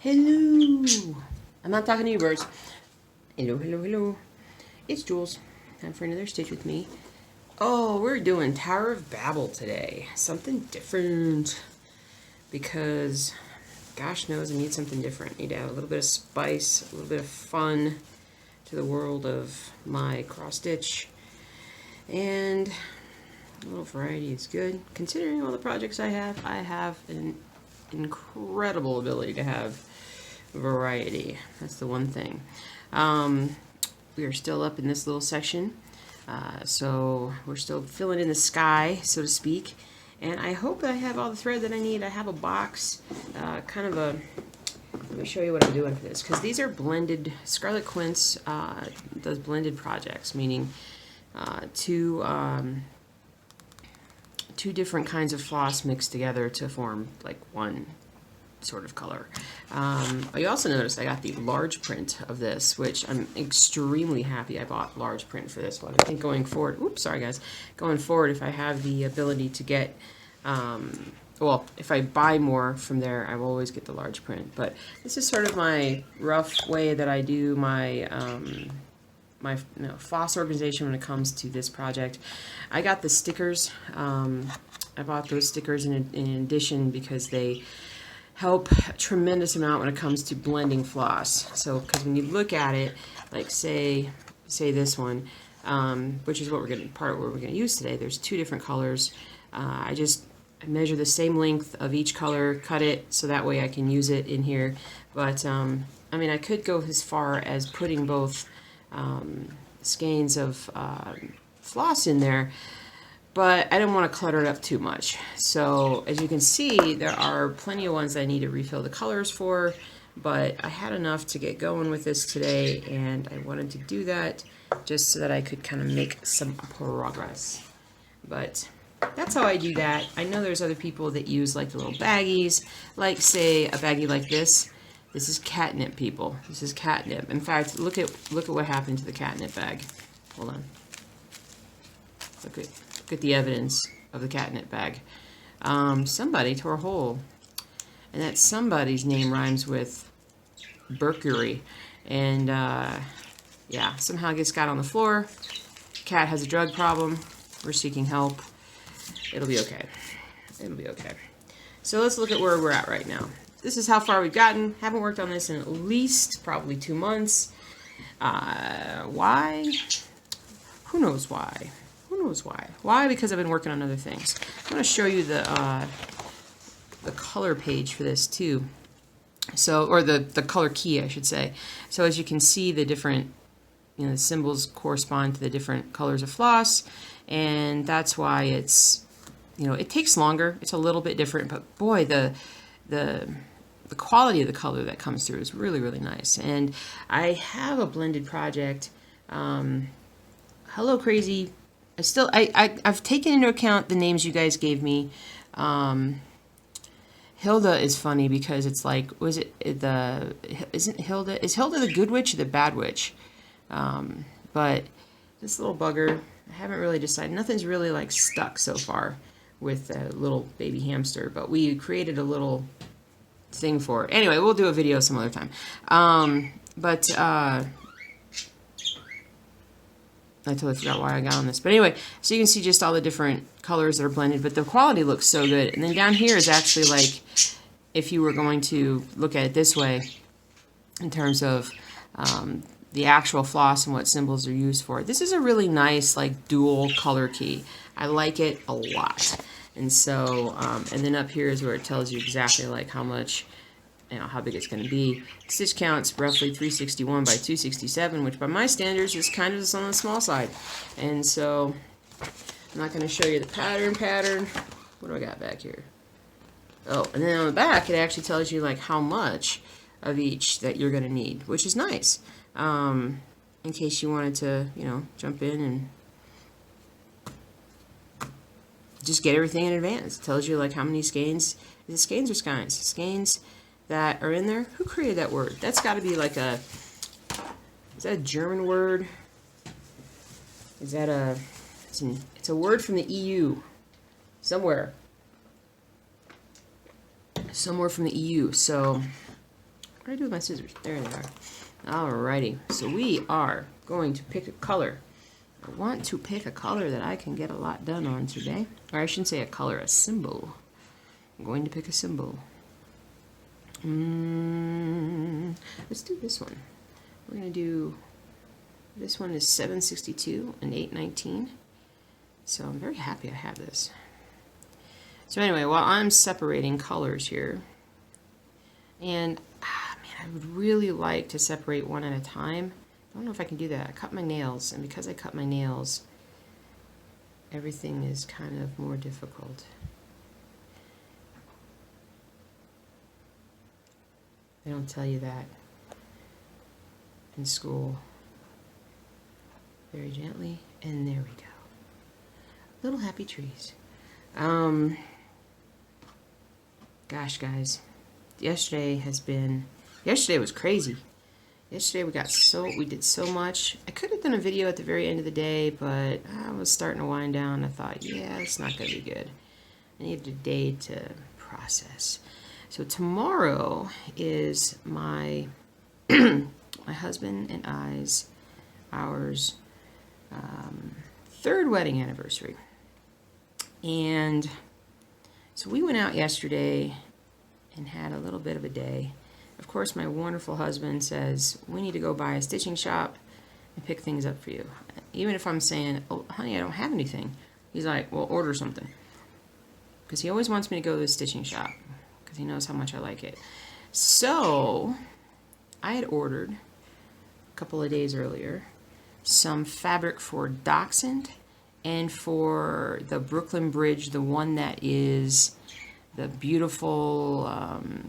Hello. I'm not talking to you, birds. Hello, hello, hello. It's Jules. Time for another stitch with me. Oh, we're doing Tower of Babel today. Something different. Because, gosh knows, I need something different. I need to add a little bit of spice, a little bit of fun to the world of my cross stitch. And a little variety is good. Considering all the projects I have an incredible ability to have variety. That's the one thing. We are still up in this little section, so we're still filling in the sky, so to speak. And I hope that I have all the thread that I need. I have a box, let me show you what I'm doing for this, because these are blended. Scarlet Quince does blended projects, meaning two different kinds of floss mixed together to form like one sort of color. You also notice I got the large print of this, which I'm extremely happy I bought large print for this one. I think going forward, oops, sorry guys, going forward, if I have the ability to get, well, if I buy more from there, I will always get the large print. But this is sort of my rough way that I do my floss organization when it comes to this project. I got the stickers. I bought those stickers in addition because they help a tremendous amount when it comes to blending floss. So, because when you look at it, like say this one, which is what we're going to use today. There's two different colors. I measure the same length of each color, cut it so that way I can use it in here. But I mean, I could go as far as putting both skeins of floss in there, but I didn't want to clutter it up too much. So as you can see, there are plenty of ones I need to refill the colors for, but I had enough to get going with this today, and I wanted to do that just so that I could kind of make some progress. But that's how I do that. I know there's other people that use like the little baggies, like say a baggie like this. This is catnip, people. This is catnip. In fact, look at what happened to the catnip bag. Hold on. Look at the evidence of the catnip bag. Somebody tore a hole, and that somebody's name rhymes with Mercury. And yeah, somehow it just got on the floor. Cat has a drug problem. We're seeking help. It'll be okay. It'll be okay. So let's look at where we're at right now. This is how far we've gotten. Haven't worked on this in at least probably 2 months. Why? Who knows why? Who knows why? Why? Because I've been working on other things. I'm going to show you the color page for this too. So, or the color key, I should say. So as you can see, the different, the symbols correspond to the different colors of floss, and that's why it's, it takes longer. It's a little bit different, but boy, the quality of the color that comes through is really, really nice. And I have a blended project. Hello, Crazy. I've taken into account the names you guys gave me. Hilda is funny because it's like, is Hilda the good witch or the bad witch? But this little bugger, I haven't really decided. Nothing's really like stuck so far with a little baby hamster, but we created a little thing for it. Anyway, we'll do a video some other time. I totally forgot why I got on this. But anyway, so you can see just all the different colors that are blended, but the quality looks so good. And then down here is actually like, if you were going to look at it this way, in terms of the actual floss and what symbols are used for. This is a really nice, like, dual color key. I like it a lot. And so, and then up here is where it tells you exactly, like, how much, how big it's going to be. Stitch count's roughly 361 by 267, which by my standards is kind of just on the small side. And so, I'm not going to show you the pattern. What do I got back here? Oh, and then on the back, it actually tells you, like, how much of each that you're going to need, which is nice. In case you wanted to, jump in and just get everything in advance. It tells you, like, how many skeins. Is it skeins or skeins? Skeins that are in there. Who created that word? That's got to be like is that a German word? Is that it's a word from the EU. Somewhere from the EU. So What do I do with my scissors? There they are. Alrighty, so we are going to pick a color. I want to pick a color that I can get a lot done on today. Or I shouldn't say a color, a symbol. I'm going to pick a symbol. Let's do this one. We're going to do, this one is 762 and 819. So I'm very happy I have this. So anyway, while I'm separating colors here, and man, I would really like to separate one at a time. I don't know if I can do that. I cut my nails, and because I cut my nails, everything is kind of more difficult. They don't tell you that in school. Very gently, and there we go. Little happy trees. Gosh, guys, yesterday was crazy. Yesterday we did so much. I could have done a video at the very end of the day, but I was starting to wind down. I thought, yeah, it's not going to be good. I needed a day to process. So tomorrow is my my husband and ours third wedding anniversary. And so we went out yesterday and had a little bit of a day. Of course, my wonderful husband says, we need to go by a stitching shop and pick things up for you. Even if I'm saying, oh, honey, I don't have anything. He's like, well, order something. Because he always wants me to go to the stitching shop because he knows how much I like it. So I had ordered a couple of days earlier some fabric for Dachshund and for the Brooklyn Bridge, the one that is the beautiful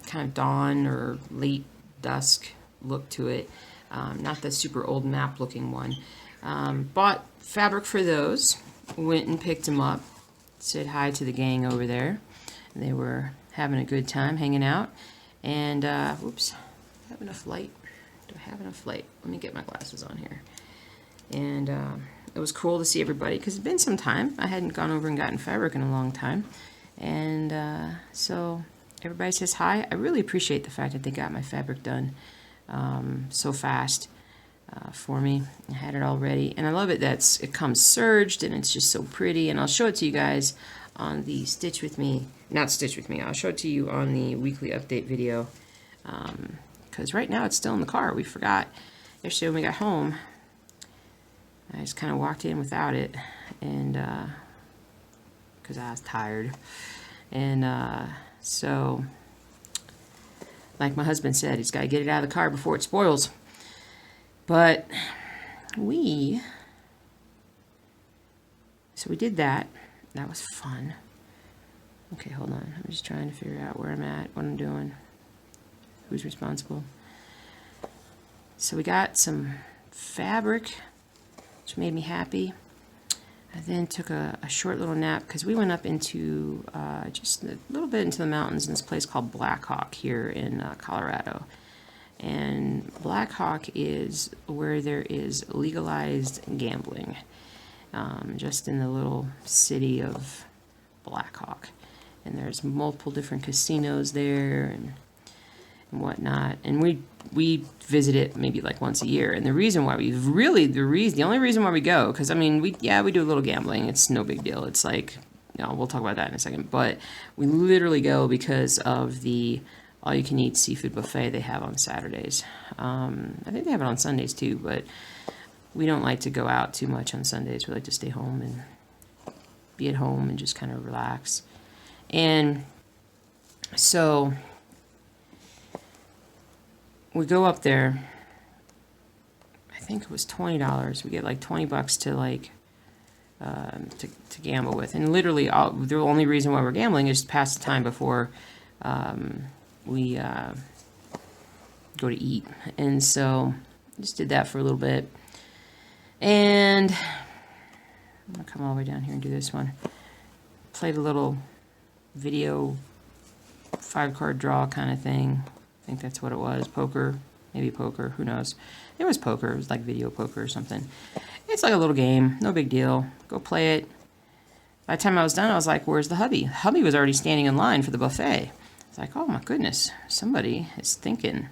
kind of dawn or late dusk look to it, not the super old map looking one. Bought fabric for those, went and picked them up, said hi to the gang over there. They were having a good time hanging out. And, whoops, do I have enough light? Do I have enough light? Let me get my glasses on here. And it was cool to see everybody because it's been some time. I hadn't gone over and gotten fabric in a long time. And so everybody says hi. I really appreciate the fact that they got my fabric done so fast for me. I had it all ready. And I love it that it comes serged and it's just so pretty. And I'll show it to you guys on the Stitch With Me. Not Stitch With Me. I'll show it to you on the weekly update video. Because right now it's still in the car. We forgot. Yesterday when we got home, I just kind of walked in without it. And because I was tired. And so, like my husband said, he's got to get it out of the car before it spoils. But so we did that. That was fun. Okay, hold on. I'm just trying to figure out where I'm at, what I'm doing, who's responsible. So we got some fabric, which made me happy. I then took a short little nap because we went up into just a little bit into the mountains in this place called Black Hawk here in Colorado. And Black Hawk is where there is legalized gambling, just in the little city of Black Hawk. And there's multiple different casinos there and whatnot. And we visit it maybe like once a year. And the reason why the only reason why we go, because I mean, we do a little gambling. It's no big deal. It's like, we'll talk about that in a second. But we literally go because of the all-you-can-eat seafood buffet they have on Saturdays. I think they have it on Sundays too, but we don't like to go out too much on Sundays. We like to stay home and be at home and just kind of relax. And so we go up there. I think it was $20. We get like $20 to like to gamble with, and literally the only reason why we're gambling is to pass the time before we go to eat. And so just did that for a little bit. And I'm gonna come all the way down here and do this one. Played a little video 5-card draw kind of thing. I think that's what it was. Poker, maybe poker, who knows. It was poker. It was like video poker or something. It's like a little game, no big deal. Go play it. By the time I was done, I was like, where's the hubby? The hubby was already standing in line for the buffet. It's like, oh my goodness, somebody is thinking.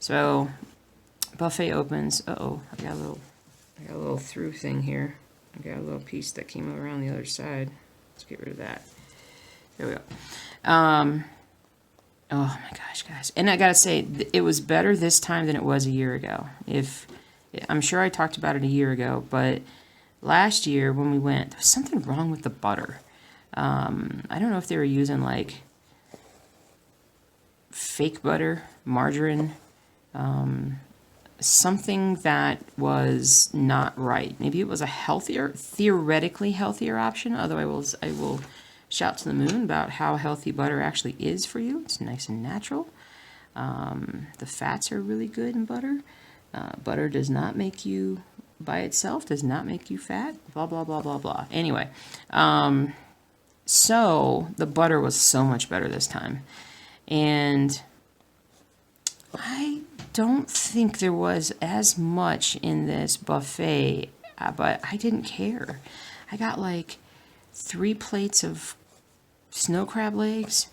So buffet opens. Uh-oh, I got a little through thing here. I got a little piece that came around the other side. Let's get rid of that. There we go. Oh my gosh, guys. And I gotta say, it was better this time than it was a year ago. I'm sure I talked about it a year ago, but last year when we went, there was something wrong with the butter. I don't know if they were using like fake butter, margarine, something that was not right. Maybe it was a theoretically healthier option, although I will shout to the moon about how healthy butter actually is for you. It's nice and natural. The fats are really good in butter. Butter does not make you, by itself, does not make you fat. Blah, blah, blah, blah, blah. Anyway, so the butter was so much better this time. And I don't think there was as much in this buffet, but I didn't care. I got like 3 plates of snow crab legs.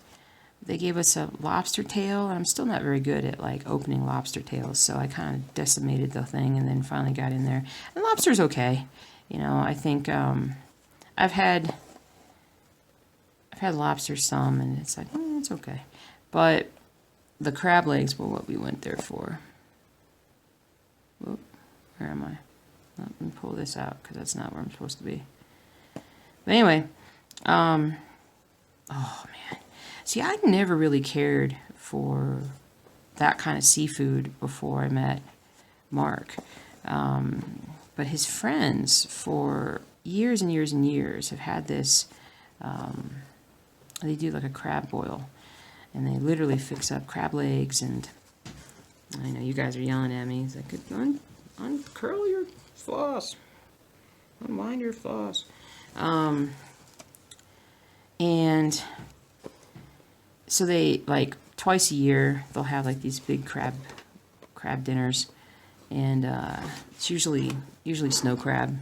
They gave us a lobster tail, and I'm still not very good at like opening lobster tails, so I kind of decimated the thing and then finally got in there. And lobster's okay. You know, I think I've had lobster some, and it's like, it's okay. But the crab legs were what we went there for. Whoop, where am I? Let me pull this out, because that's not where I'm supposed to be. But anyway, oh man. See, I never really cared for that kind of seafood before I met Mark. But his friends for years and years and years have had this, they do like a crab boil. And they literally fix up crab legs, and I know you guys are yelling at me. It's like, uncurl your floss. Unwind your floss. And so they, like, twice a year, they'll have, like, these big crab dinners. And it's usually snow crab.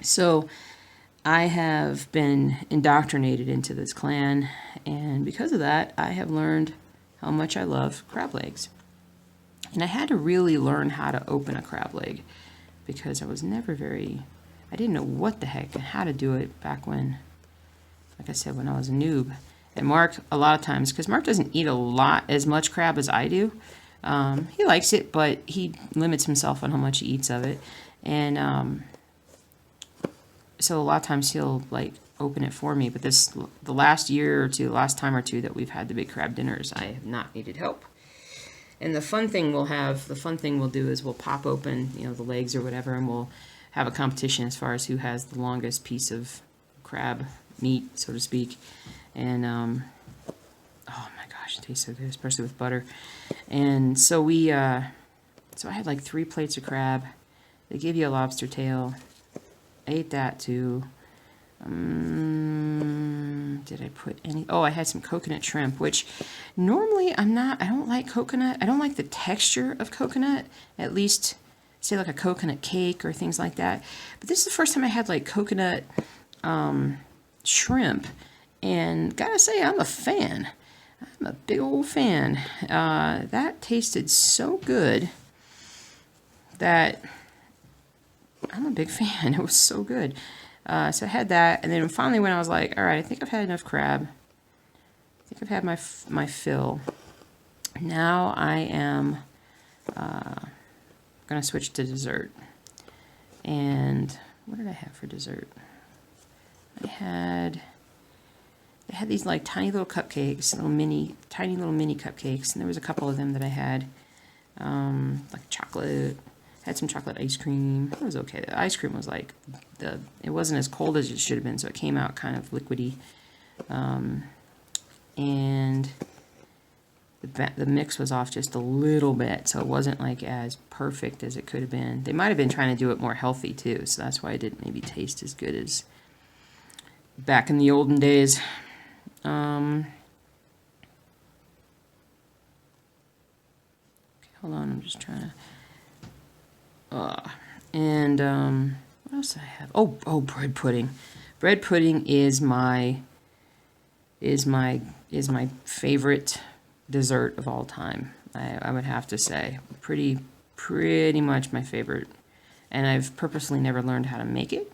So I have been indoctrinated into this clan, and because of that, I have learned how much I love crab legs. And I had to really learn how to open a crab leg, because I was never I didn't know what the heck and how to do it back when, like I said, when I was a noob. And Mark, a lot of times, because Mark doesn't eat as much crab as I do. He likes it, but he limits himself on how much he eats of it. And so a lot of times he'll like open it for me, but the last time or two that we've had the big crab dinners, I have not needed help. And the fun thing we'll do is we'll pop open, the legs or whatever, and we'll have a competition as far as who has the longest piece of crab meat, so to speak. And oh my gosh, it tastes so good, especially with butter. And so so I had like 3 plates of crab. They give you a lobster tail. I ate that too. Did I put any? Oh, I had some coconut shrimp, which normally I don't like coconut. I don't like the texture of coconut, at least say like a coconut cake or things like that. But this is the first time I had like coconut shrimp, and gotta say, I'm a fan. I'm a big old fan. That tasted so good that I'm a big fan. It was so good. So I had that, and then finally when I was like, all right, I think I've had enough crab. I think I've had my fill. Now I am going to switch to dessert. And what did I have for dessert? They had these like tiny little cupcakes, tiny little mini cupcakes, and there was a couple of them that I had, like chocolate. Had some chocolate ice cream. It was okay. The ice cream was like it wasn't as cold as it should have been, so it came out kind of liquidy. And the mix was off just a little bit, so it wasn't like as perfect as it could have been. They might have been trying to do it more healthy too, so that's why it didn't maybe taste as good as back in the olden days. Okay, hold on, I'm just trying to. And what else do I have? Oh, bread pudding. Bread pudding is my favorite dessert of all time. I would have to say pretty much my favorite. And I've purposely never learned how to make it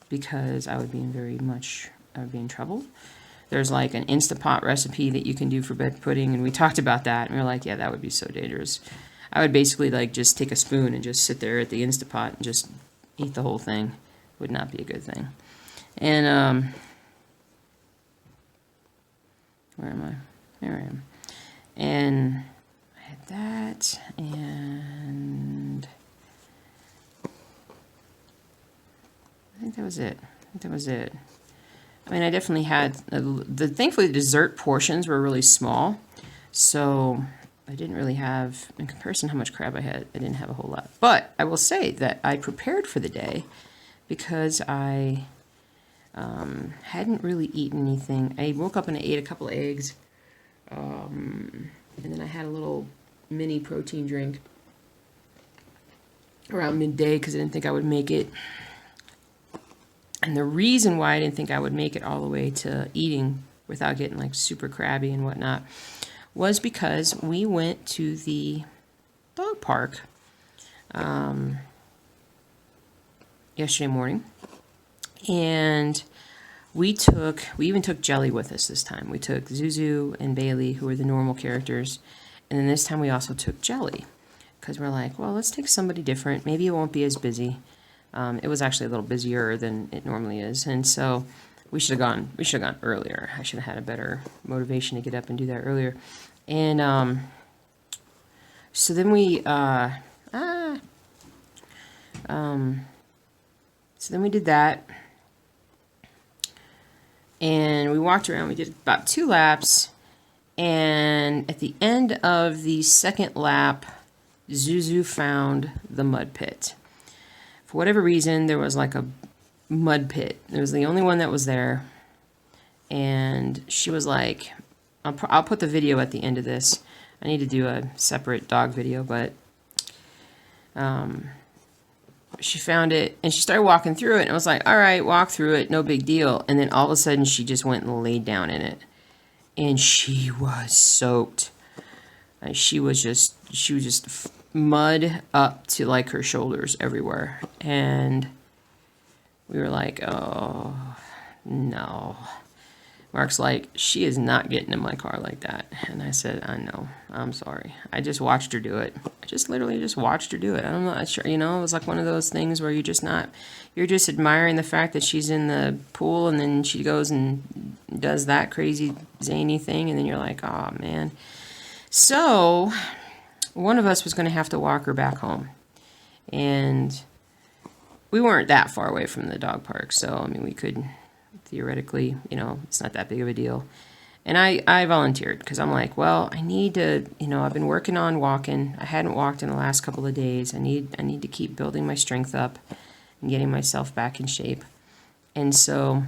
because I would be in trouble. There's like an Instapot recipe that you can do for bed pudding, and we talked about that, and we were like, yeah, that would be so dangerous. I would basically like just take a spoon and just sit there at the Instapot and just eat the whole thing. Would not be a good thing. And where am I? There I am. And I had that, and I think that was it. I mean, I definitely had, thankfully the dessert portions were really small, so I didn't really have, in comparison to how much crab I had, I didn't have a whole lot. But I will say that I prepared for the day because I hadn't really eaten anything. I woke up and I ate a couple of eggs, and then I had a little mini protein drink around midday because I didn't think I would make it. And the reason why I didn't think I would make it all the way to eating without getting like super crabby and whatnot was because we went to the dog park yesterday morning, and we even took Jelly with us this time. We took Zuzu and Bailey, who were the normal characters, and then this time we also took Jelly because we're like, well, let's take somebody different. Maybe it won't be as busy. It was actually a little busier than it normally is, and so we should have gone earlier. I should have had a better motivation to get up and do that earlier. And so then we did that, and we walked around. We did about 2 laps, and at the end of the second lap, Zuzu found the mud pit. For whatever reason, there was like a mud pit. It was the only one that was there. And she was like, I'll put the video at the end of this. I need to do a separate dog video, but she found it and she started walking through it. And I was like, all right, walk through it, no big deal. And then all of a sudden, she just went and laid down in it. And she was soaked. She was just mud up to like her shoulders everywhere, and we were like, oh no. Mark's like, she is not getting in my car like that. And I said, I know, I'm sorry. I just watched her do it. I just literally just watched her do it. I'm not sure, it was like one of those things where you're just admiring the fact that she's in the pool, and then she goes and does that crazy zany thing, and then you're like, oh man. So one of us was going to have to walk her back home. And we weren't that far away from the dog park, so, I mean, we could theoretically, it's not that big of a deal. And I volunteered because I'm like, well, I need to, I've been working on walking. I hadn't walked in the last couple of days. I need to keep building my strength up and getting myself back in shape. And so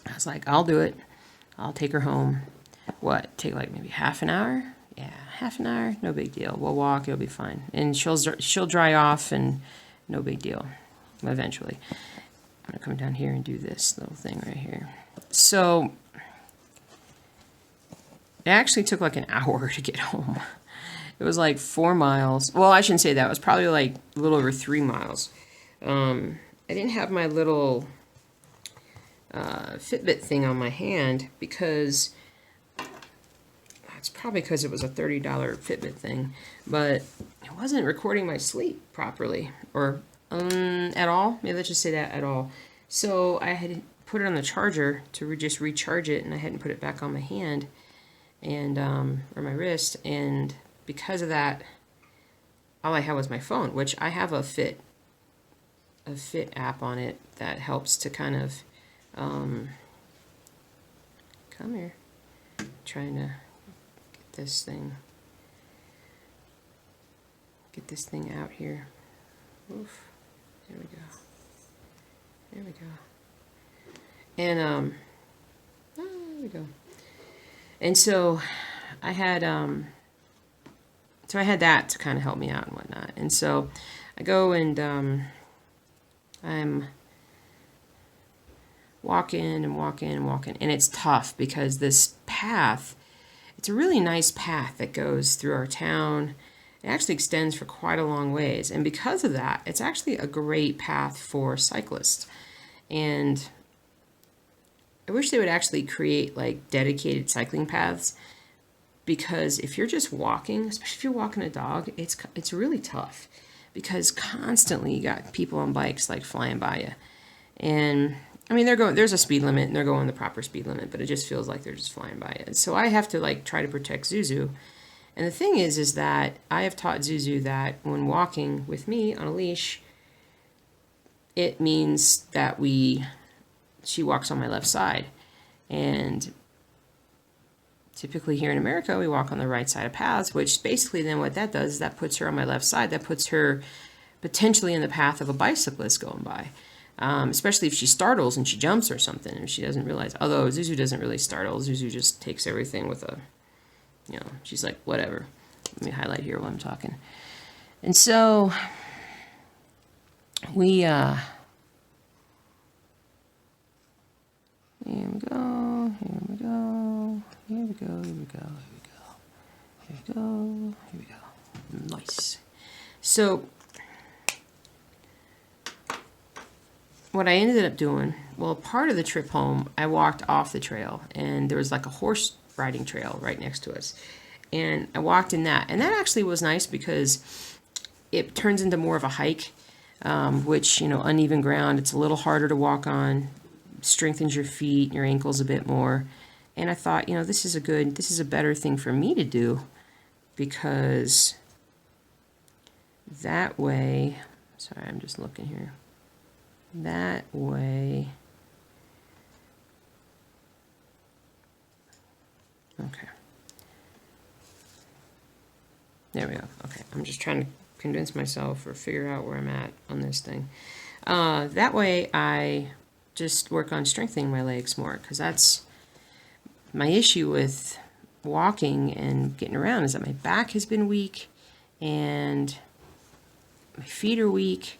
I was like, I'll do it. I'll take her home. What, take like maybe half an hour? Yeah, half an hour, no big deal. We'll walk, it'll be fine. And she'll dry off, and no big deal, eventually. I'm going to come down here and do this little thing right here. So, it actually took like an hour to get home. It was like 4 miles. Well, I shouldn't say that. It was probably like a little over 3 miles. I didn't have my little Fitbit thing on my hand because... It's probably because it was a $30 Fitbit thing, but it wasn't recording my sleep properly, or at all. Maybe let's just say that, at all. So I had put it on the charger to just recharge it, and I hadn't put it back on my hand and or my wrist, and because of that, all I had was my phone, which I have a Fit app on it that helps to kind of come here, trying to get this thing out here. Oof. There we go. And there we go. And so I had that to kind of help me out and whatnot. And so I go and I'm walking, and it's tough because this path, it's a really nice path that goes through our town. It actually extends for quite a long ways, and because of that, it's actually a great path for cyclists. And I wish they would actually create like dedicated cycling paths, because if you're just walking, especially if you're walking a dog, it's really tough, because constantly you got people on bikes like flying by you. And I mean, there's a speed limit and they're going the proper speed limit, but it just feels like they're just flying by you. So I have to like try to protect Zuzu. And the thing is that I have taught Zuzu that when walking with me on a leash, it means that she walks on my left side. And typically here in America, we walk on the right side of paths, which basically then what that does is that puts her on my left side. That puts her potentially in the path of a bicyclist going by. Especially if she startles and she jumps or something and she doesn't realize. Although Zuzu doesn't really startle. Zuzu just takes everything with she's like, whatever. Let me highlight here while I'm talking. And so here we go. Nice. So what I ended up doing, well, part of the trip home, I walked off the trail, and there was like a horse riding trail right next to us. And I walked in that, and that actually was nice because it turns into more of a hike, which, uneven ground, it's a little harder to walk on, strengthens your feet, your ankles a bit more. And I thought, this is a better thing for me to do, because that way, sorry, I'm just looking here. That way, okay. There we go. Okay, I'm just trying to convince myself or figure out where I'm at on this thing. That way I just work on strengthening my legs more, because that's my issue with walking and getting around, is that my back has been weak and my feet are weak.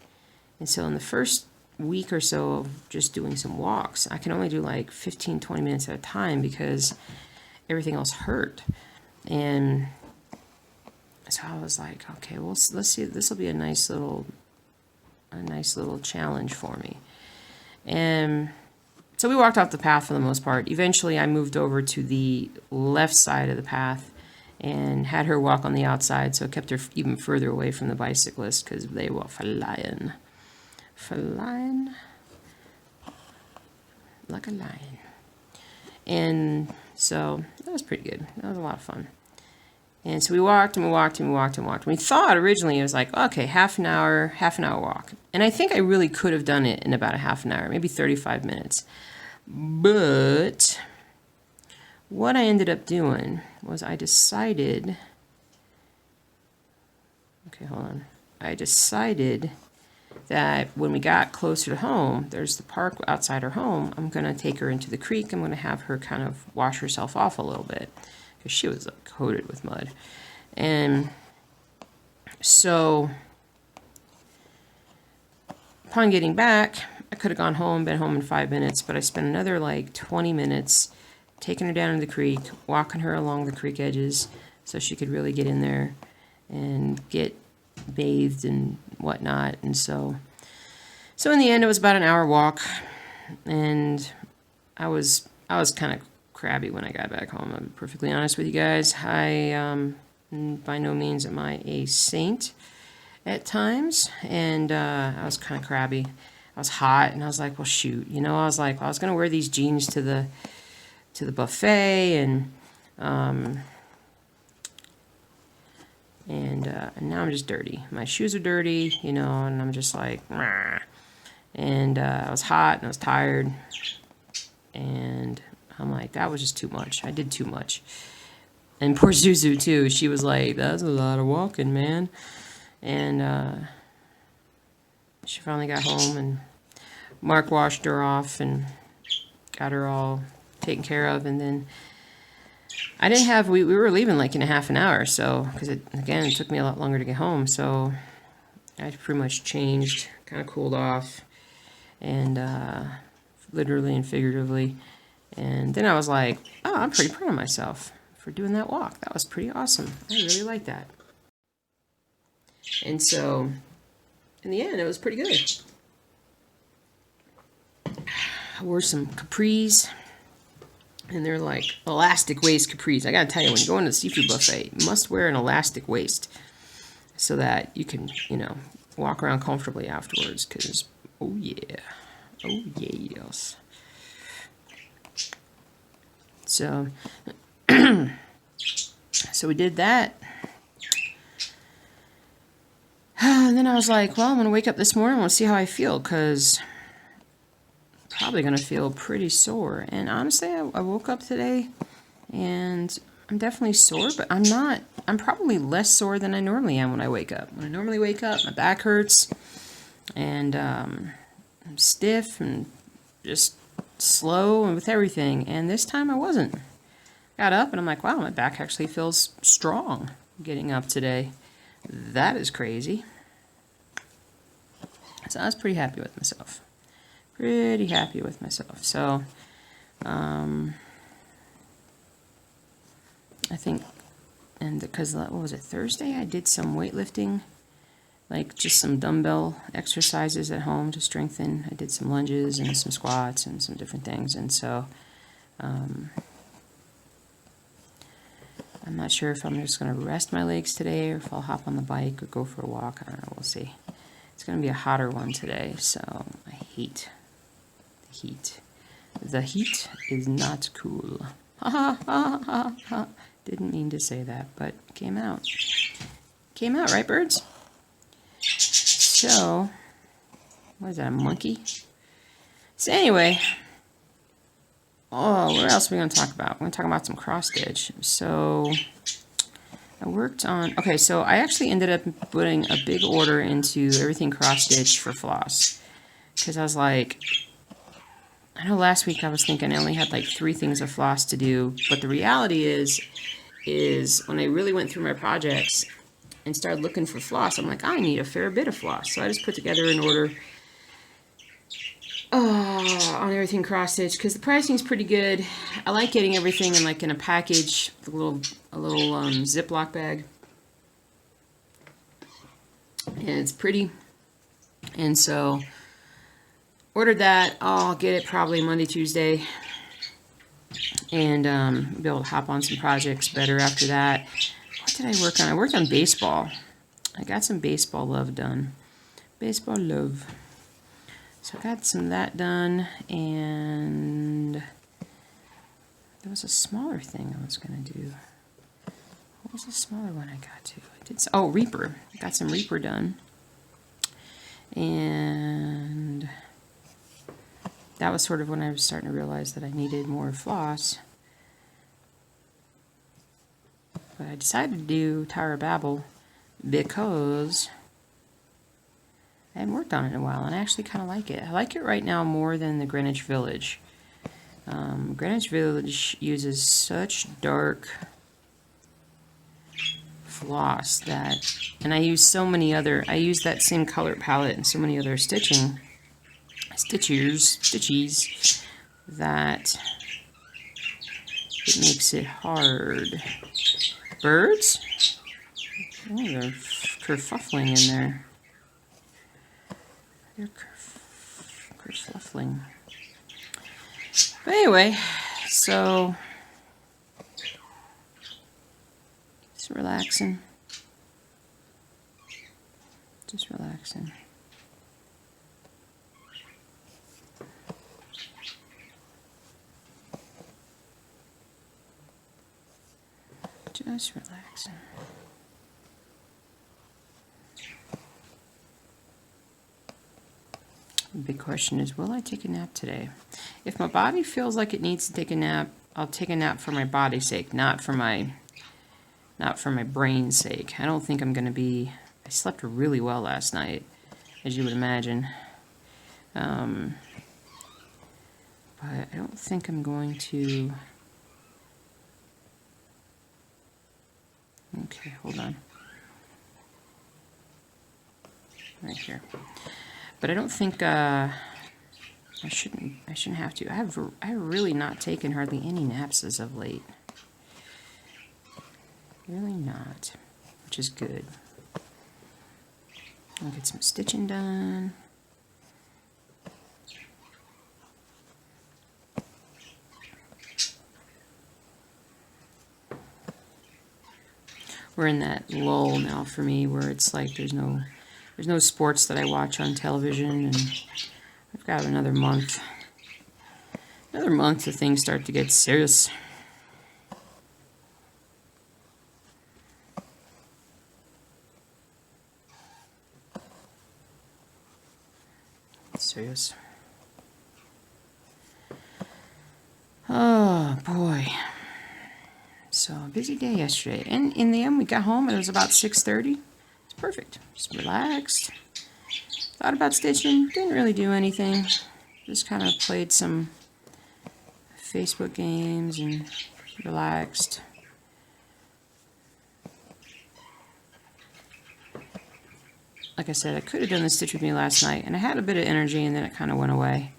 And so in the first week or so of just doing some walks, I can only do like 15-20 minutes at a time because everything else hurt. And so I was like, okay, well, let's see, this will be a nice little challenge for me. And so we walked off the path for the most part. Eventually I moved over to the left side of the path and had her walk on the outside, so it kept her even further away from the bicyclists, because they were flying like a lion. And so that was pretty good. That was a lot of fun. And so we walked and we walked and we walked and walked. We thought originally it was like, okay, half an hour walk. And I think I really could have done it in about a half an hour, maybe 35 minutes. But what I ended up doing was I decided that when we got closer to home, there's the park outside her home. I'm going to take her into the creek. I'm going to have her kind of wash herself off a little bit, because she was like coated with mud. And so upon getting back, I could have gone home, been home in 5 minutes, but I spent another like 20 minutes taking her down to the creek, walking her along the creek edges so she could really get in there and get bathed and whatnot. And so in the end, it was about an hour walk, and I was kind of crabby when I got back home. I'm perfectly honest with you guys. I by no means am I a saint at times, and I was kind of crabby. I was hot, and I was like, well, shoot, I was like, well, I was gonna wear these jeans to the buffet, and now I'm just dirty. My shoes are dirty, and I'm just like, rah. And I was hot and I was tired, and I'm like, that was just too much. I did too much. And poor Zuzu too. She was like, that's a lot of walking, man. And she finally got home, and Mark washed her off and got her all taken care of. And then I didn't have, we were leaving like in a half an hour, so, because it took me a lot longer to get home, so I pretty much changed, kind of cooled off, and literally and figuratively. And then I was like, oh, I'm pretty proud of myself for doing that walk. That was pretty awesome. I really liked that. And so, in the end, it was pretty good. I wore some capris, and they're like elastic waist capris. I gotta tell you, when you go into the seafood buffet, you must wear an elastic waist so that you can, you know, walk around comfortably afterwards. Because, oh yeah, oh yes. So, so we did that. And then I was like, well, I'm going to wake up this morning. I want to see how I feel, because I'm probably going to feel pretty sore. And honestly, I woke up today, and I'm definitely sore, but I'm not. I'm probably less sore than I normally am when I wake up. When I normally wake up, my back hurts, and I'm stiff and just slow and with everything. And this time I wasn't. Got up, and I'm like, wow, my back actually feels strong getting up today. That is crazy. So I was pretty happy with myself. Pretty happy with myself. So, I think, and because, what was it, Thursday? I did some weightlifting, like just some dumbbell exercises at home to strengthen. I did some lunges and some squats and some different things. And so, I'm not sure if I'm just going to rest my legs today or if I'll hop on the bike or go for a walk. I don't know. We'll see. It's going to be a hotter one today, so I hate the heat. The heat is not cool. Ha ha ha ha ha. Didn't mean to say that, but it came out. Came out, right, birds? So, what is that, a monkey? So anyway, oh, what else are we going to talk about? We're going to talk about some cross stitch. So, I worked on, okay, so I actually ended up putting a big order into everything cross stitch for floss. Because I was like, I know last week I was thinking I only had like 3 things of floss to do, but the reality is when I really went through my projects and started looking for floss, I'm like, I need a fair bit of floss. So I just put together an order on everything cross stitch, because the pricing is pretty good. I like getting everything in like in a package, a little Ziploc bag, and it's pretty. And so ordered that. I'll get it probably Monday, Tuesday, and be able to hop on some projects better after that. What did I work on? I worked on baseball. I got some baseball love done. Baseball love. So I got some of that done, and there was a smaller thing I was going to do. What was the smaller one I got to? Reaper. I got some Reaper done. And that was sort of when I was starting to realize that I needed more floss. But I decided to do Tower of Babel because I hadn't worked on it in a while, and I actually kind of like it. I like it right now more than the Greenwich Village. Greenwich Village uses such dark floss that, and I use that same color palette and so many other stitchies, that it makes it hard. Birds? Oh, they're kerfuffling in there. They're kerfuffling. But anyway, so just relaxing. Just relaxing. Just relaxing. The big question is, will I take a nap today? If my body feels like it needs to take a nap, I'll take a nap for my body's sake, not for my brain's sake. I don't think I'm going to be... I slept really well last night, as you would imagine. But I don't think I'm going to... Okay, hold on. Right here. But I don't think I shouldn't have to. I have really not taken hardly any naps as of late. Really not, which is good. I'll get some stitching done. We're in that lull now for me where it's like there's no sports that I watch on television, and I've got another month till things start to get serious. Serious. Oh boy. So a busy day yesterday, and in the end we got home and it was about 6:30. It's perfect. Just relaxed. Thought about stitching. Didn't really do anything. Just kind of played some Facebook games and relaxed. Like I said, I could have done the stitch with me last night, and I had a bit of energy, and then it kind of went away.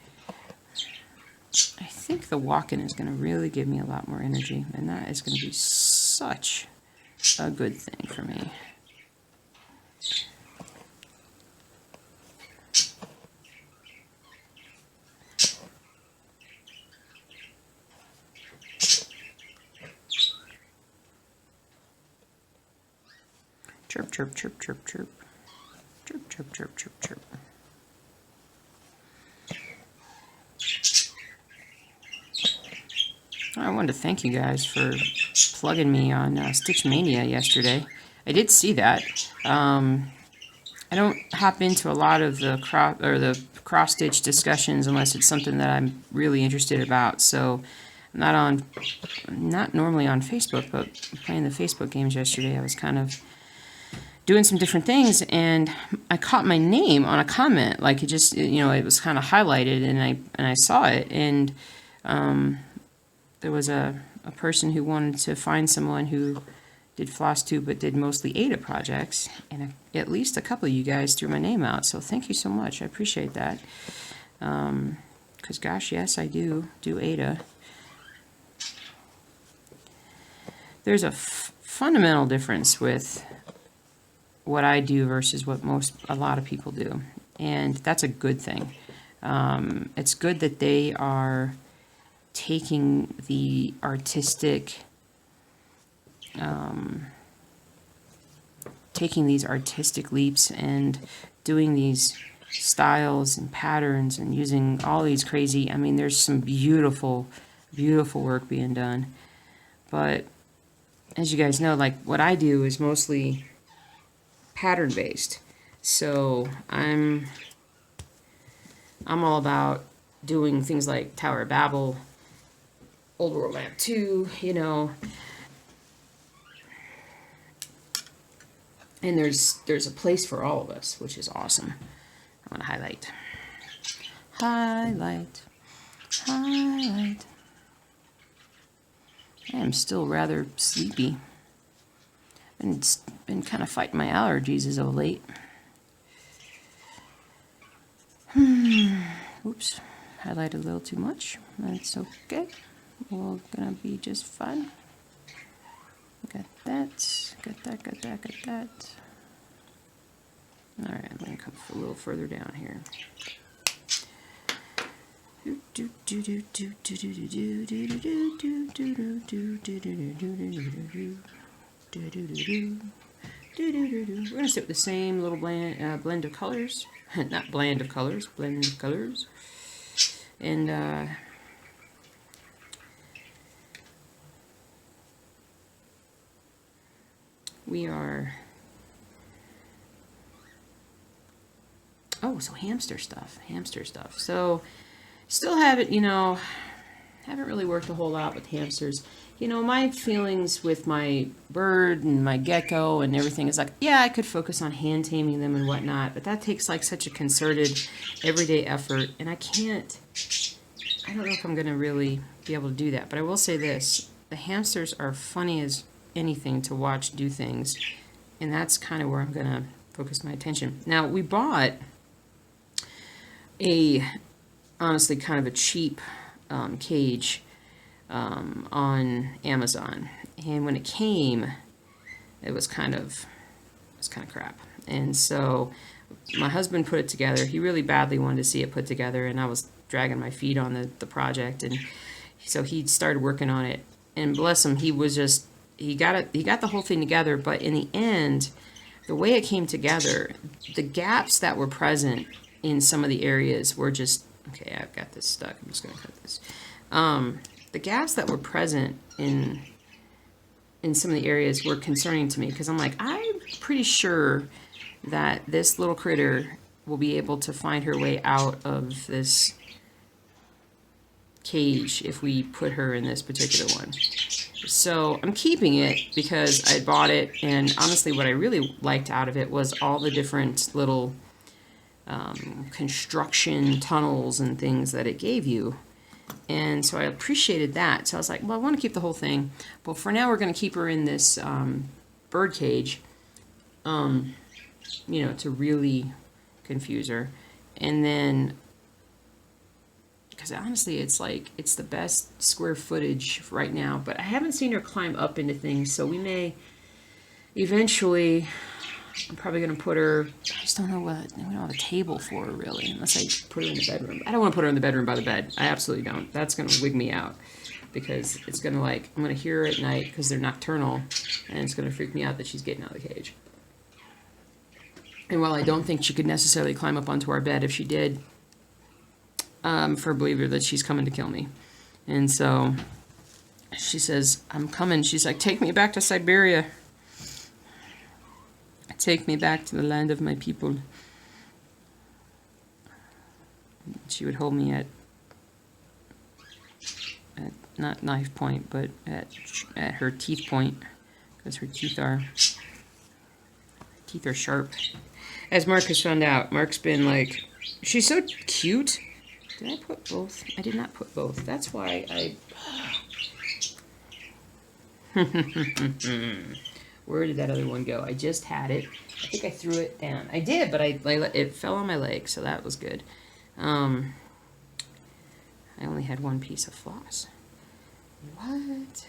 I think the walking is going to really give me a lot more energy, and that is going to be such a good thing for me. Chirp, chirp, chirp, chirp, chirp. Chirp, chirp, chirp, chirp, chirp. I wanted to thank you guys for plugging me on Stitch Mania yesterday. I did see that. I don't hop into a lot of the cross stitch discussions unless it's something that I'm really interested about. So I'm not normally on Facebook, but playing the Facebook games yesterday, I was kind of doing some different things, and I caught my name on a comment. Like it just, it was kind of highlighted, and I saw it, and there was a person who wanted to find someone who did flosstube but did mostly Ada projects, and at least a couple of you guys threw my name out, so thank you so much. I appreciate that. Because gosh, yes, I do Ada. There's a fundamental difference with what I do versus what a lot of people do, and that's a good thing. It's good that they are taking the artistic, taking these artistic leaps and doing these styles and patterns and using all these crazy, there's some beautiful, beautiful work being done. But as you guys know, like what I do is mostly pattern based. So I'm all about doing things like Tower of Babel, Old World Lamp 2, and there's a place for all of us, which is awesome. I want to highlight. I am still rather sleepy, and it's been kind of fighting my allergies as of late. Oops, highlighted a little too much. That's okay. We're gonna be just fine. Got that. All right, I'm gonna come a little further down here. We're gonna sit with the same little blend of colors. Not bland of colors, blend of colors. And we are, so hamster stuff. So still have it, haven't really worked a whole lot with hamsters. My feelings with my bird and my gecko and everything is like, yeah, I could focus on hand taming them and whatnot, but that takes like such a concerted everyday effort, and I don't know if I'm going to really be able to do that. But I will say this, the hamsters are funny as anything to watch do things, and that's kind of where I'm going to focus my attention. Now, we bought honestly kind of a cheap cage on Amazon, and when it came, it was kind of crap. And so my husband put it together. He really badly wanted to see it put together, and I was dragging my feet on the project. And so he started working on it. And bless him, he got the whole thing together. But in the end, the way it came together, the gaps that were present in some of the areas were just, okay, I've got this stuck. I'm just going to cut this. The gaps that were present in some of the areas were concerning to me, because I'm like, I'm pretty sure that this little critter will be able to find her way out of this cage if we put her in this particular one. So I'm keeping it because I bought it, and honestly what I really liked out of it was all the different little construction tunnels and things that it gave you. And so I appreciated that. So I was like, well, I want to keep the whole thing. But for now, we're going to keep her in this bird cage, you know, to really confuse her. And then, because honestly, it's like, it's the best square footage right now. But I haven't seen her climb up into things. So we may eventually, I'm probably going to put her, I just don't know what, we don't have a table for her really, unless I put her in the bedroom. I don't want to put her in the bedroom by the bed. I absolutely don't. That's going to wig me out, because it's going to like, I'm going to hear her at night because they're nocturnal, and it's going to freak me out that she's getting out of the cage. And while I don't think she could necessarily climb up onto our bed, if she did, for a believer that she's coming to kill me. And so she says, I'm coming. She's like, take me back to Siberia. Take me back to the land of my people. She would hold me at not knife point, but at her teeth point, because her teeth are sharp. As Mark has found out, Mark's been like, she's so cute. Did I put both? I did not put both. That's why I. Where did that other one go? I just had it. I think I threw it down. I did, but it fell on my leg, so that was good. I only had one piece of floss. What?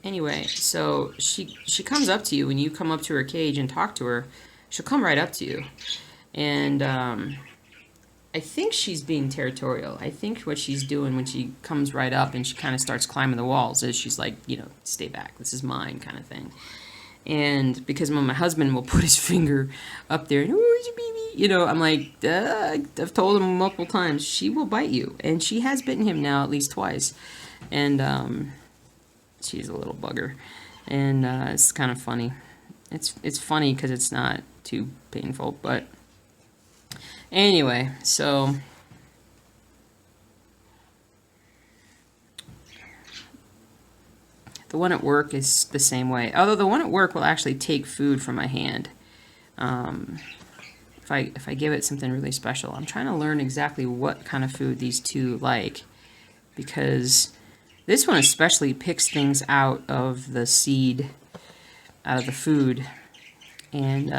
Anyway, so she comes up to you when you come up to her cage and talk to her. She'll come right up to you. And I think she's being territorial. I think what she's doing when she comes right up and she kind of starts climbing the walls is she's like, you know, stay back, this is mine kind of thing. And because when my husband will put his finger up there and, oh, baby, you know, I'm like, I've told him multiple times, she will bite you. And she has bitten him now at least twice. And she's a little bugger. And it's kind of funny. It's funny because it's not too painful, but anyway, so the one at work is the same way. Although the one at work will actually take food from my hand. If I give it something really special. I'm trying to learn exactly what kind of food these two like, because this one especially picks things out of the seed, out of the food, and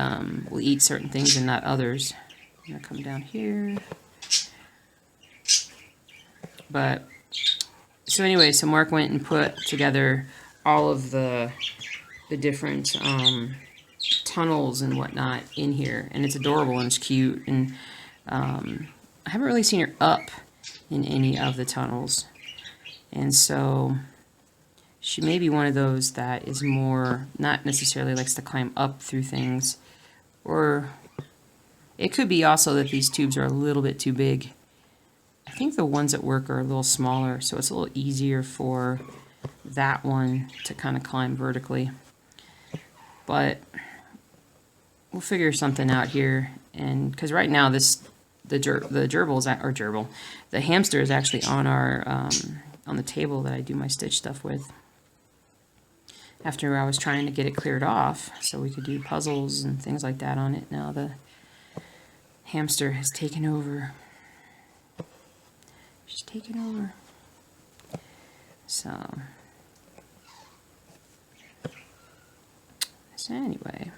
will eat certain things and not others. I'm gonna come down here. But so anyway, so Mark went and put together all of the different tunnels and whatnot in here, and it's adorable and it's cute. And I haven't really seen her up in any of the tunnels, and so she may be one of those that is more, not necessarily likes to climb up through things, or it could be also that these tubes are a little bit too big. I think the ones at work are a little smaller, so it's a little easier for that one to kind of climb vertically. But we'll figure something out here, and because right now the hamster is actually on our on the table that I do my stitch stuff with. After I was trying to get it cleared off so we could do puzzles and things like that on it, now the hamster has taken over. She's taken over. So anyway.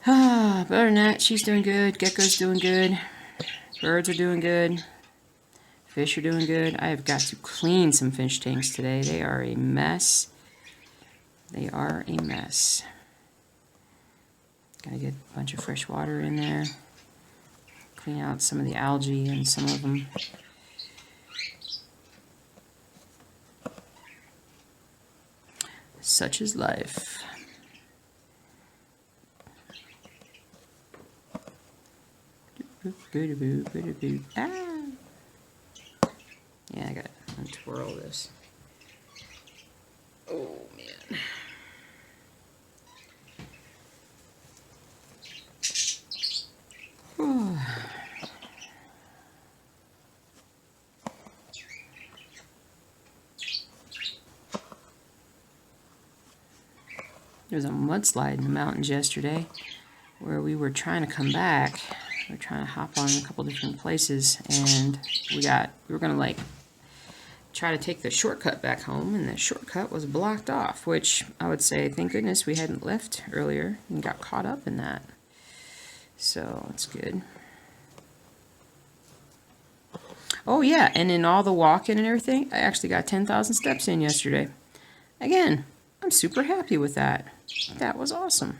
But other than that, she's doing good. Gecko's doing good. Birds are doing good. Fish are doing good. I have got to clean some fish tanks today. They are a mess. They are a mess. Gotta get a bunch of fresh water in there. Clean out some of the algae in some of them. Such is life. Ah. Yeah, I gotta untwirl this. Oh, man. There was a mudslide in the mountains yesterday where we were trying to come back. We were trying to hop on a couple different places, and we were gonna like try to take the shortcut back home, and the shortcut was blocked off, which I would say thank goodness we hadn't left earlier and got caught up in that. So it's good. Oh yeah, and in all the walking and everything, I actually got 10,000 steps in yesterday. Again, I'm super happy with that. That was awesome.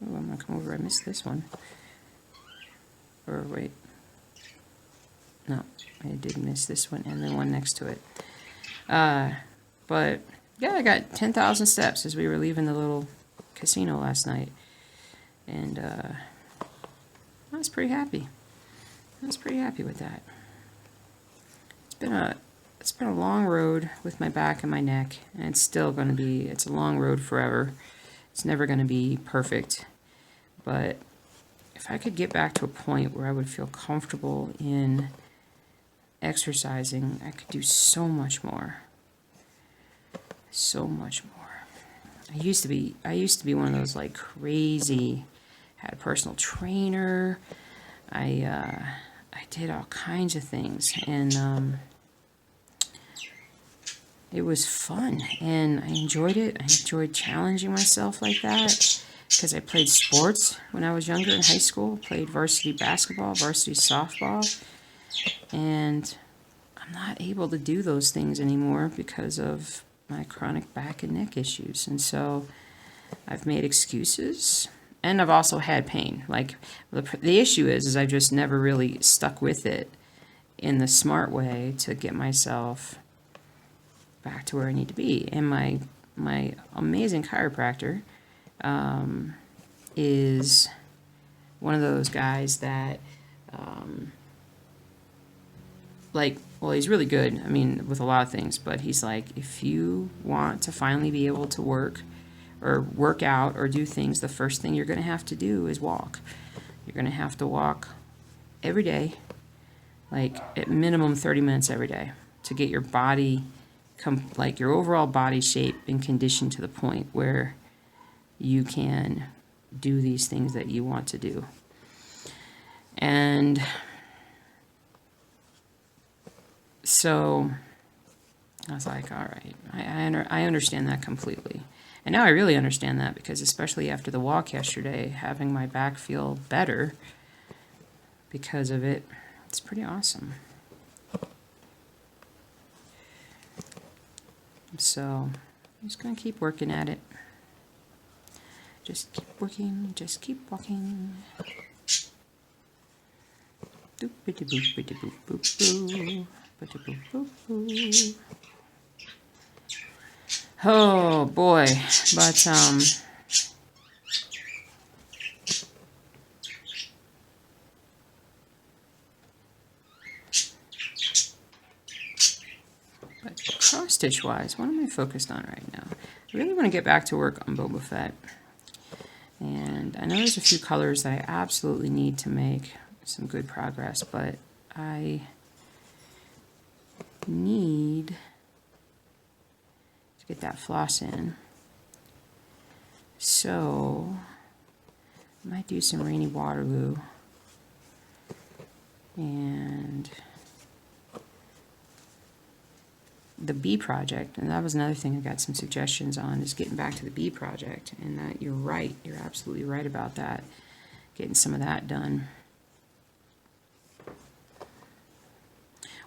Oh, I'm gonna come over. I missed this one. Or wait. No, I did miss this one and the one next to it. But yeah, I got 10,000 steps as we were leaving the little casino last night. And I was pretty happy. I was pretty happy with that. It's been a long road with my back and my neck, and it's still going to be, it's a long road forever. It's never going to be perfect. But if I could get back to a point where I would feel comfortable in exercising, I could do so much more. So much more. I used to be one of those like crazy, had a personal trainer. I did all kinds of things, and it was fun, and I enjoyed it. I enjoyed challenging myself like that because I played sports when I was younger in high school. Played varsity basketball, varsity softball, and I'm not able to do those things anymore because of my chronic back and neck issues. And so I've made excuses, and I've also had pain. Like the issue is I've just never really stuck with it in the smart way to get myself back to where I need to be. And my amazing chiropractor is one of those guys that well, he's really good, I mean, with a lot of things, but he's like, if you want to finally be able to work out or do things, the first thing you're going to have to do is walk. You're going to have to walk every day, like at minimum 30 minutes every day, to get your body like your overall body shape and condition to the point where you can do these things that you want to do. And so I was like, all right, I understand that completely. And now I really understand that, because especially after the walk yesterday, having my back feel better because of it, it's pretty awesome. So I'm just going to keep working at it. Just keep working, just keep walking. Oh boy, but cross stitch wise, what am I focused on right now? I really want to get back to work on Boba Fett. And I know there's a few colors that I absolutely need to make some good progress, but I need to get that floss in. So I might do some rainy Waterloo. And the bee project, and that was another thing I got some suggestions on, is getting back to the bee project. And that you're right, you're absolutely right about that, getting some of that done.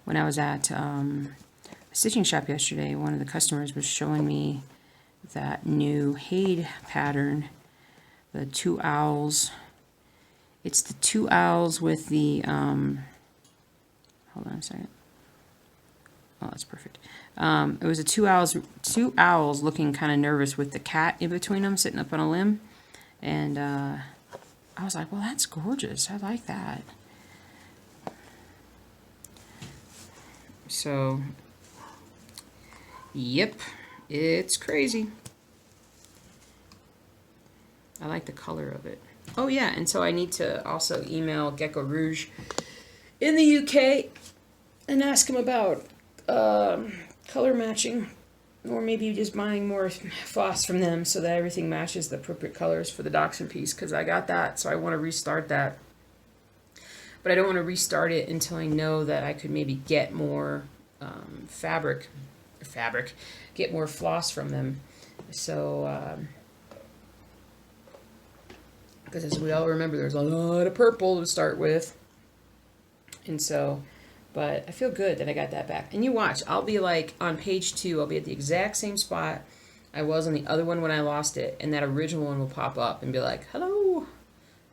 When I was at a stitching shop yesterday, one of the customers was showing me that new Hade pattern, the 2 owls. It's the 2 owls with the, hold on a second. Oh, that's perfect. It was a 2 owls looking kind of nervous with the cat in between them, sitting up on a limb. And I was like, well, that's gorgeous. I like that. So, yep, it's crazy. I like the color of it. Oh yeah, and so I need to also email Gecko Rouge in the UK and ask him about color matching, or maybe just buying more floss from them so that everything matches the appropriate colors for the dachshund piece, because I got that, so I want to restart that. But I don't want to restart it until I know that I could maybe get more get more floss from them. So, because as we all remember, there's a lot of purple to start with. And so, but I feel good that I got that back. And you watch, I'll be like on page 2, I'll be at the exact same spot I was on the other one when I lost it, and that original one will pop up and be like, hello,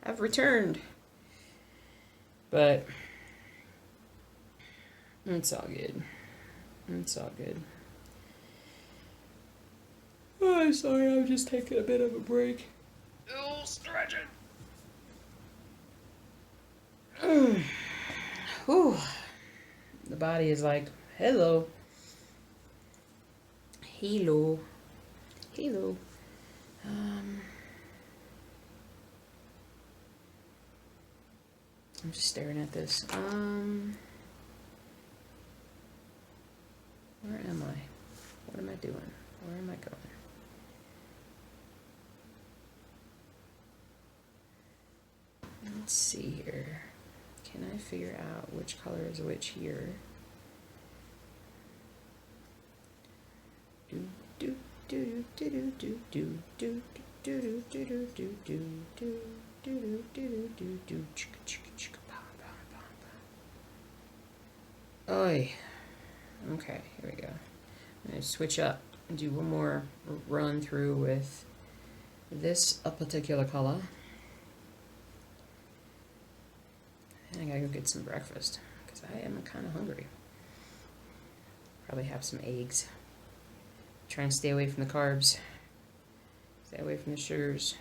I've returned. But it's all good. It's all good. Oh, sorry, I'm just taking a bit of a break. Oh, stretch it. Whew. The body is like, hello. Hello. Hello. I'm just staring at this. Where am I? What am I doing? Where am I going? Let's see here. Can I figure out which color is which here? Do do do do do do do do do do do do do do do do do do do. Oi. Okay, here we go. I'm gonna switch up and do one more run through with this a particular color. I gotta go get some breakfast because I am kind of hungry. Probably have some eggs. Try and stay away from the carbs. Stay away from the sugars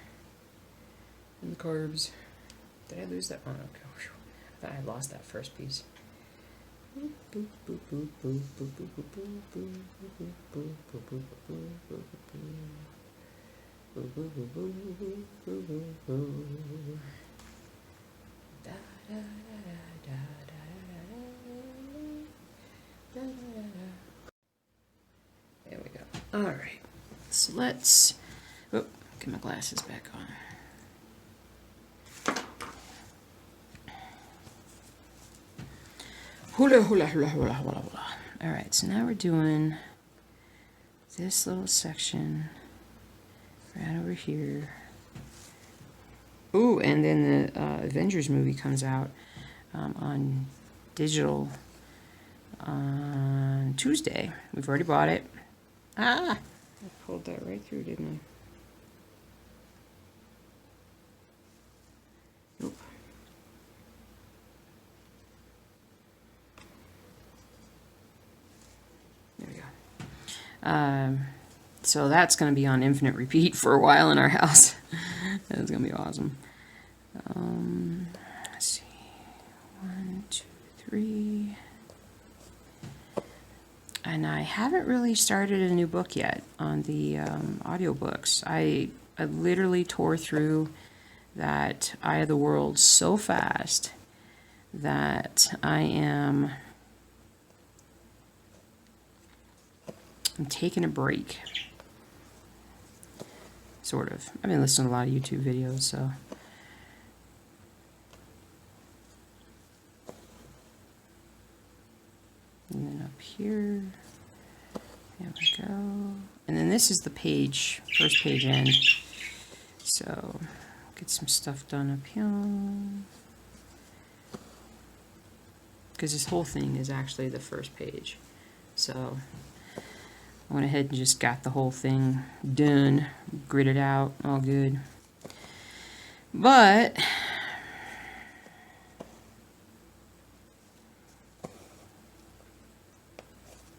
and the carbs. Did I lose that one? Okay. I thought I lost that first piece. There we go. All right. So let's get my glasses back on. Hula, hula, hula, hula, hula, hula. All right, so now we're doing this little section right over here. Ooh, and then the Avengers movie comes out on digital on Tuesday. We've already bought it. Ah! I pulled that right through, didn't I? Nope. There we go. So that's going to be on infinite repeat for a while in our house. That's going to be awesome. Let's see. 1, 2, 3. And I haven't really started a new book yet on the audiobooks. I literally tore through that Eye of the World so fast that I'm taking a break. Sort of. I've been listening to a lot of YouTube videos, so. And then up here. There we go. And then this is the page, first page end. So, get some stuff done up here. Because this whole thing is actually the first page. So, I went ahead and just got the whole thing done, gridded out, all good. But,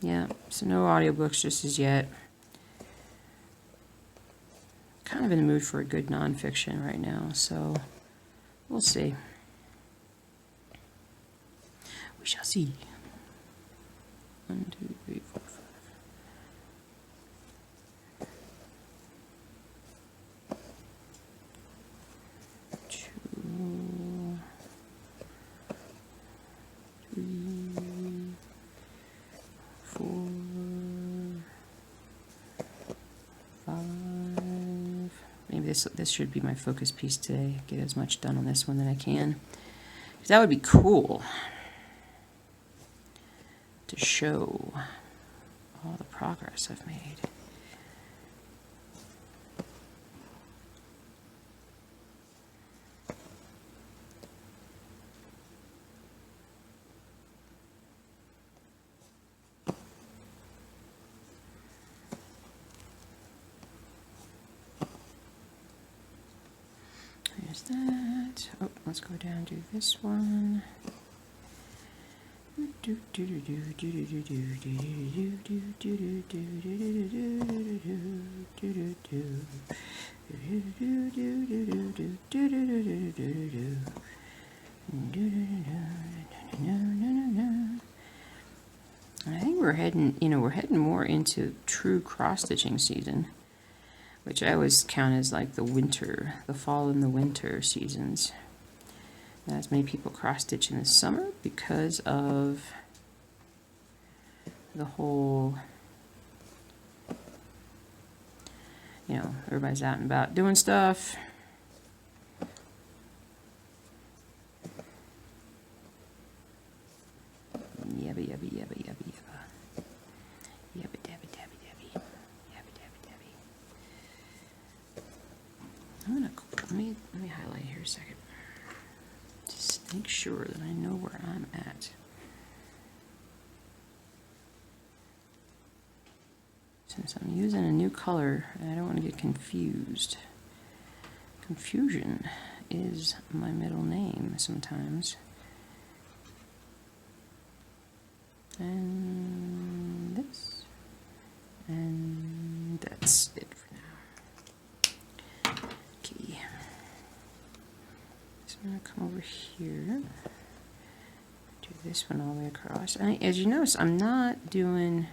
yeah, so no audiobooks just as yet. Kind of in the mood for a good nonfiction right now, so we'll see. We shall see. 1, 2, 3, 4, 5. This should be my focus piece today. Get as much done on this one that I can. Because that would be cool to show all the progress I've made. There's that. Oh, let's go down to this one. I think we're heading more into true cross-stitching season, which I always count as like the fall and the winter seasons. Not as many people cross-stitch in the summer because of the whole, everybody's out and about doing stuff. Yabba, yabba, yabba, yabba, yabba. Yabba, dabba, dabba, dabby. Yabba, dabba, dabby. Let me highlight here a second. Just make sure that I know where I'm at. Since I'm using a new color, I don't want to get confused. Confusion is my middle name sometimes. And this. And that's it for now. Okay. So I'm going to come over here. Do this one all the way across. As you notice, I'm not doing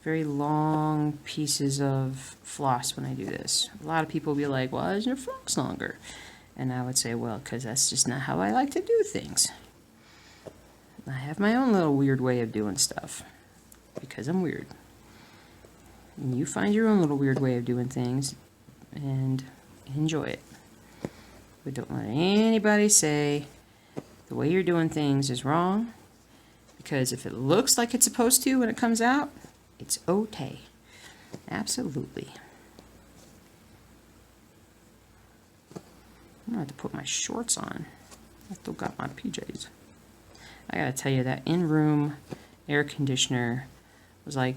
very long pieces of floss when I do this. A lot of people will be like, why is your floss longer? And I would say, well, because that's just not how I like to do things. I have my own little weird way of doing stuff because I'm weird. And you find your own little weird way of doing things and enjoy it. But don't let anybody say the way you're doing things is wrong, because if it looks like it's supposed to when it comes out, it's okay. Absolutely. I'm going to have to put my shorts on. I still got my PJs. I gotta tell you, that in-room air conditioner was like,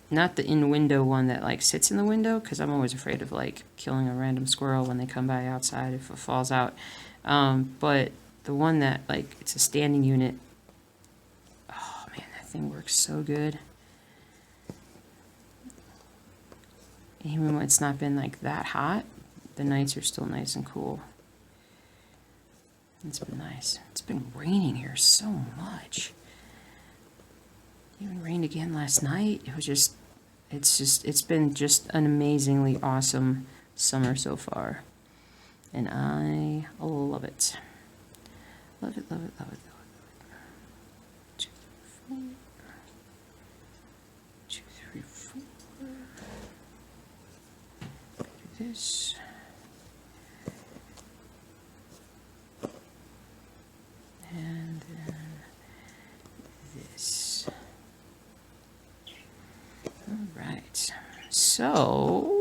not the in-window one that like sits in the window, because I'm always afraid of like killing a random squirrel when they come by outside if it falls out. But the one that like, it's a standing unit. Oh man, that thing works so good. Even when it's not been like that hot, the nights are still nice and cool. It's been nice. It's been raining here so much. It even rained again last night. It's been just an amazingly awesome summer so far. And I love it. Love it, love it, love it, love it. 2, 3, 4. 2, 3, 4. Do this. And then this. So,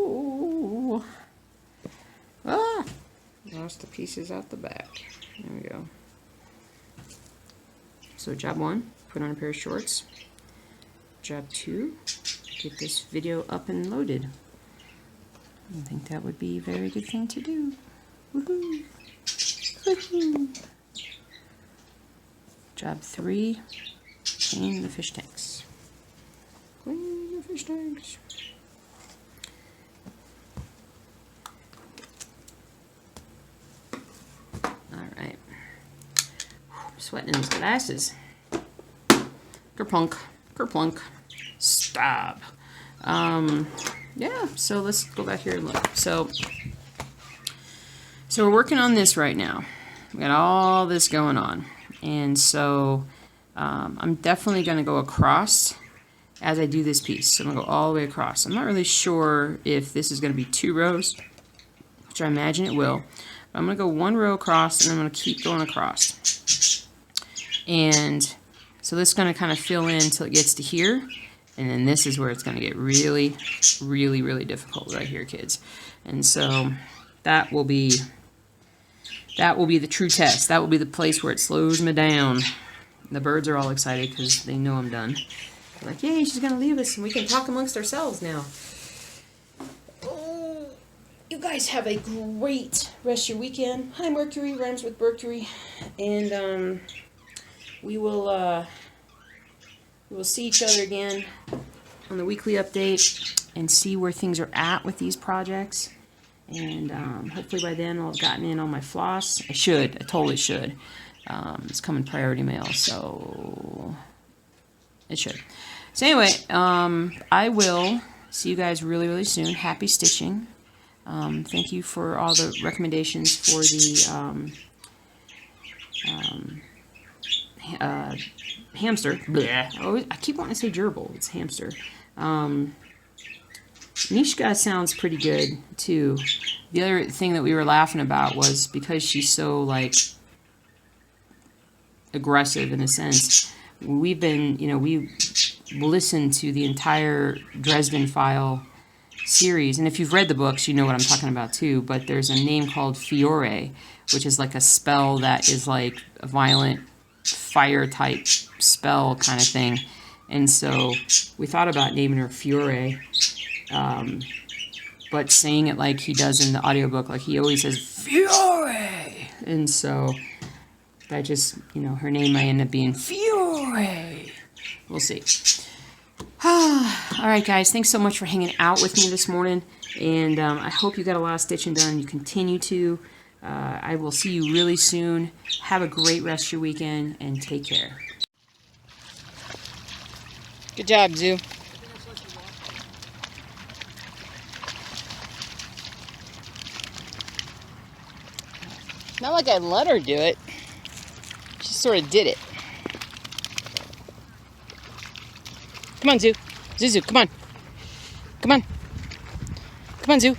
lost the pieces out the back. There we go. So job 1, put on a pair of shorts. Job 2, get this video up and loaded. I think that would be a very good thing to do. Woohoo! Woohoo! Job 3, clean the fish tanks. Clean the fish tanks. Alright. Sweating in his glasses. Kerplunk. Kerplunk. Stop. Yeah, so let's go back here and look. So we're working on this right now. We got all this going on. And so I'm definitely going to go across as I do this piece. So I'm going to go all the way across. I'm not really sure if this is going to be 2 rows, which I imagine it will. But I'm going to go 1 row across, and I'm going to keep going across. And so this is going to kind of fill in until it gets to here. And then this is where it's going to get really, really, really difficult right here, kids. And so that will be the true test. That will be the place where it slows me down. The birds are all excited because they know I'm done. They're like, yay, she's going to leave us and we can talk amongst ourselves now. Oh, you guys have a great rest of your weekend. Hi, Mercury. Rhymes with Mercury. And we will see each other again on the weekly update and see where things are at with these projects. And hopefully by then I'll have gotten in on my floss. I totally should. It's coming priority mail, so it should. So anyway, I will see you guys really, really soon. Happy stitching. Thank you for all the recommendations for the hamster. Blech. I keep wanting to say gerbil. It's hamster. Mishka sounds pretty good too. The other thing that we were laughing about was because she's so like aggressive in a sense. We've been, we listened to the entire Dresden File series, and if you've read the books, you know what I'm talking about too. But there's a name called Fiore, which is like a spell that is like a violent fire type spell kind of thing. And so we thought about naming her Fiore. But saying it like he does in the audiobook, like he always says Fiore, and so that just, her name might end up being Fiore. We'll see. All right, guys, thanks so much for hanging out with me this morning, and I hope you got a lot of stitching done. You continue to. I will see you really soon. Have a great rest of your weekend, and take care. Good job, Zoo. Not like I let her do it. She sort of did it. Come on, Zoo. Zuzu, come on. Come on. Come on, Zoo.